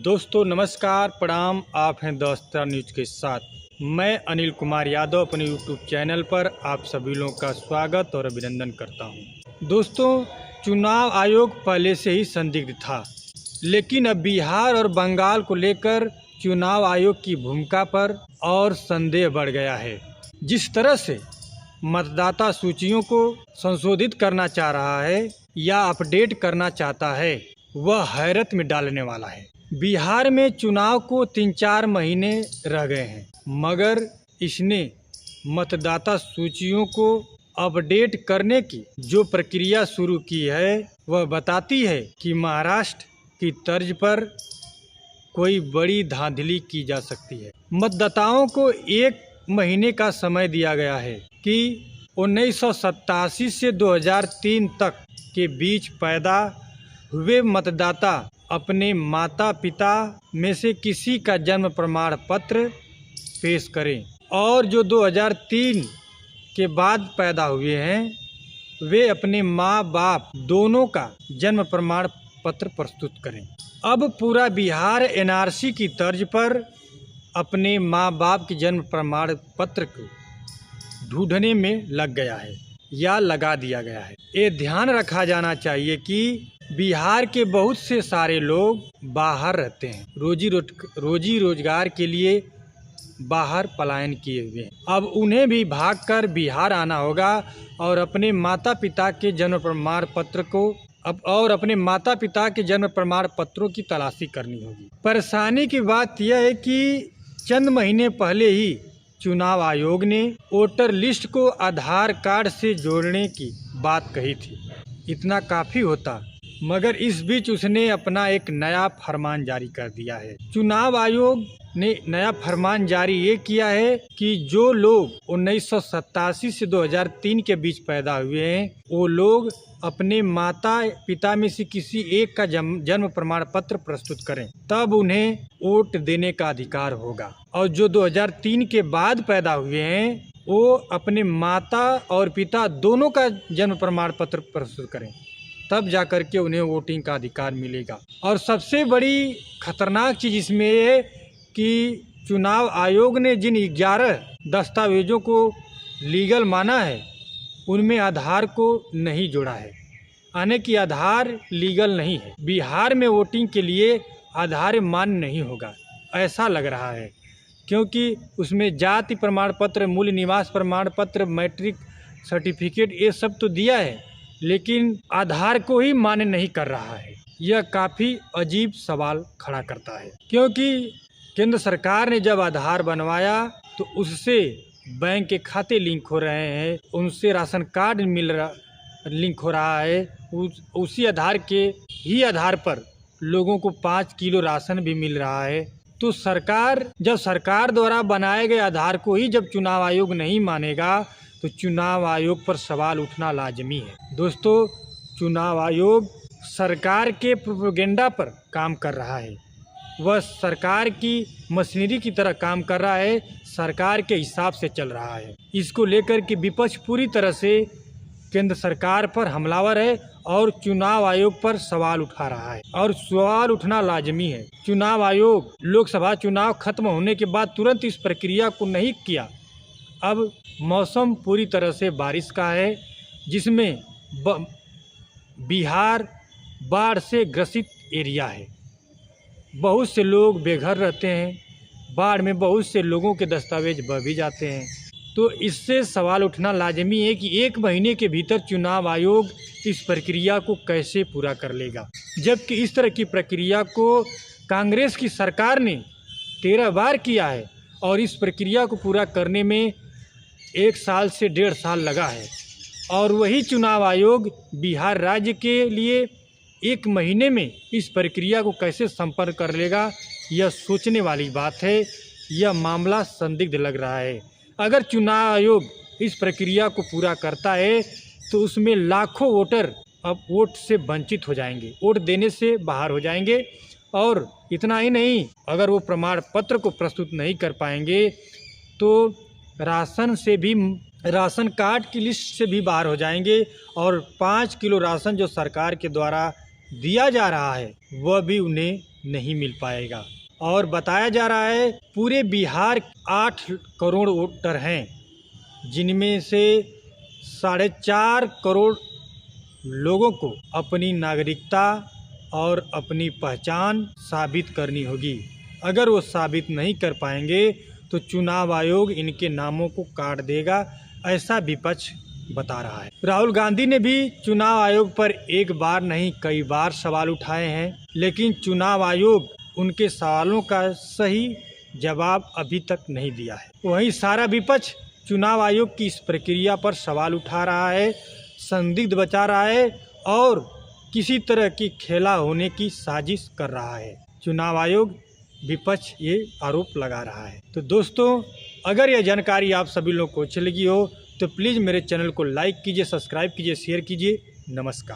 दोस्तों नमस्कार प्रणाम। आप हैं दोस्ता न्यूज के साथ। मैं अनिल कुमार यादव अपने यूट्यूब चैनल पर आप सभी लोगों का स्वागत और अभिनंदन करता हूं। दोस्तों, चुनाव आयोग पहले से ही संदिग्ध था, लेकिन अब बिहार और बंगाल को लेकर चुनाव आयोग की भूमिका पर और संदेह बढ़ गया है। जिस तरह से मतदाता सूचियों को संशोधित करना चाह रहा है या अपडेट करना चाहता है, वह हैरत में डालने वाला है। बिहार में चुनाव को 3-4 महीने रह गए हैं, मगर इसने मतदाता सूचियों को अपडेट करने की जो प्रक्रिया शुरू की है, वह बताती है कि महाराष्ट्र की तर्ज पर कोई बड़ी धांधली की जा सकती है। मतदाताओं को 1 महीने का समय दिया गया है कि 1987 से 2003 तक के बीच पैदा हुए मतदाता अपने माता पिता में से किसी का जन्म प्रमाण पत्र पेश करें, और जो 2003 के बाद पैदा हुए हैं वे अपने माँ बाप दोनों का जन्म प्रमाण पत्र प्रस्तुत करें। अब पूरा बिहार एनआरसी की तर्ज पर अपने माँ बाप के जन्म प्रमाण पत्र को ढूंढने में लग गया है या लगा दिया गया है। ये ध्यान रखा जाना चाहिए कि बिहार के बहुत से सारे लोग बाहर रहते हैं, रोजी रोजगार के लिए बाहर पलायन किए हुए हैं। अब उन्हें भी भागकर बिहार आना होगा और अपने माता पिता के जन्म प्रमाण पत्र को अपने माता पिता के जन्म प्रमाण पत्रों की तलाशी करनी होगी। परेशानी की बात यह है कि चंद महीने पहले ही चुनाव आयोग ने वोटर लिस्ट को आधार कार्ड से जोड़ने की बात कही थी। इतना काफ़ी होता, मगर इस बीच उसने अपना एक नया फरमान जारी कर दिया है। चुनाव आयोग ने नया फरमान जारी ये किया है कि जो लोग 1987 से 2003 के बीच पैदा हुए हैं, वो लोग अपने माता पिता में से किसी एक का जन्म प्रमाण पत्र प्रस्तुत करें, तब उन्हें वोट देने का अधिकार होगा। और जो 2003 के बाद पैदा हुए हैं, वो अपने माता और पिता दोनों का जन्म प्रमाण पत्र प्रस्तुत करें, तब जाकर के उन्हें वोटिंग का अधिकार मिलेगा। और सबसे बड़ी खतरनाक चीज़ इसमें ये है कि चुनाव आयोग ने जिन 11 दस्तावेजों को लीगल माना है, उनमें आधार को नहीं जोड़ा है, यानी कि आधार लीगल नहीं है। बिहार में वोटिंग के लिए आधार मान्य नहीं होगा, ऐसा लग रहा है, क्योंकि उसमें जाति प्रमाण पत्र, मूल निवास प्रमाण पत्र, मैट्रिक सर्टिफिकेट ये सब तो दिया है, लेकिन आधार को ही मान्य नहीं कर रहा है। यह काफ़ी अजीब सवाल खड़ा करता है, क्योंकि केंद्र सरकार ने जब आधार बनवाया तो उससे बैंक के खाते लिंक हो रहे हैं, उनसे राशन कार्ड लिंक हो रहा है। उसी आधार के ही आधार पर लोगों को 5 किलो राशन भी मिल रहा है। तो सरकार द्वारा बनाए गए आधार को ही जब चुनाव आयोग नहीं मानेगा, तो चुनाव आयोग पर सवाल उठना लाजमी है। दोस्तों, चुनाव आयोग सरकार के प्रोपेगेंडा पर काम कर रहा है, वह सरकार की मशीनरी की तरह काम कर रहा है, सरकार के हिसाब से चल रहा है। इसको लेकर के विपक्ष पूरी तरह से केंद्र सरकार पर हमलावर है और चुनाव आयोग पर सवाल उठा रहा है, और सवाल उठना लाजमी है। चुनाव आयोग लोकसभा चुनाव खत्म होने के बाद तुरंत इस प्रक्रिया को नहीं किया। अब मौसम पूरी तरह से बारिश का है, जिसमें बिहार बाढ़ से ग्रसित एरिया है। बहुत से लोग बेघर रहते हैं, बाढ़ में बहुत से लोगों के दस्तावेज बह भी जाते हैं। तो इससे सवाल उठना लाजमी है कि 1 महीने के भीतर चुनाव आयोग इस प्रक्रिया को कैसे पूरा कर लेगा, जबकि इस तरह की प्रक्रिया को कांग्रेस की सरकार ने 13 बार किया है, और इस प्रक्रिया को पूरा करने में 1 साल से 1.5 साल लगा है। और वही चुनाव आयोग बिहार राज्य के लिए 1 महीने में इस प्रक्रिया को कैसे संपन्न कर लेगा, यह सोचने वाली बात है। यह मामला संदिग्ध लग रहा है। अगर चुनाव आयोग इस प्रक्रिया को पूरा करता है तो उसमें लाखों वोटर अब वोट से वंचित हो जाएंगे, वोट देने से बाहर हो जाएंगे। और इतना ही नहीं, अगर वो प्रमाण पत्र को प्रस्तुत नहीं कर पाएंगे तो राशन कार्ड की लिस्ट से भी बाहर हो जाएंगे, और 5 किलो राशन जो सरकार के द्वारा दिया जा रहा है वह भी उन्हें नहीं मिल पाएगा। और बताया जा रहा है पूरे बिहार 8 करोड़ वोटर हैं, जिनमें से 4.5 करोड़ लोगों को अपनी नागरिकता और अपनी पहचान साबित करनी होगी। अगर वो साबित नहीं कर पाएंगे तो चुनाव आयोग इनके नामों को काट देगा, ऐसा विपक्ष बता रहा है। राहुल गांधी ने भी चुनाव आयोग पर एक बार नहीं कई बार सवाल उठाए हैं, लेकिन चुनाव आयोग उनके सवालों का सही जवाब अभी तक नहीं दिया है। वहीं सारा विपक्ष चुनाव आयोग की इस प्रक्रिया पर सवाल उठा रहा है, संदिग्ध बचा रहा है और किसी तरह की खेला होने की साजिश कर रहा है। चुनाव आयोग विपक्ष ये आरोप लगा रहा है। तो दोस्तों, अगर यह जानकारी आप सभी लोगों को अच्छी लगी हो तो प्लीज़ मेरे चैनल को लाइक कीजिए, सब्सक्राइब कीजिए, शेयर कीजिए। नमस्कार।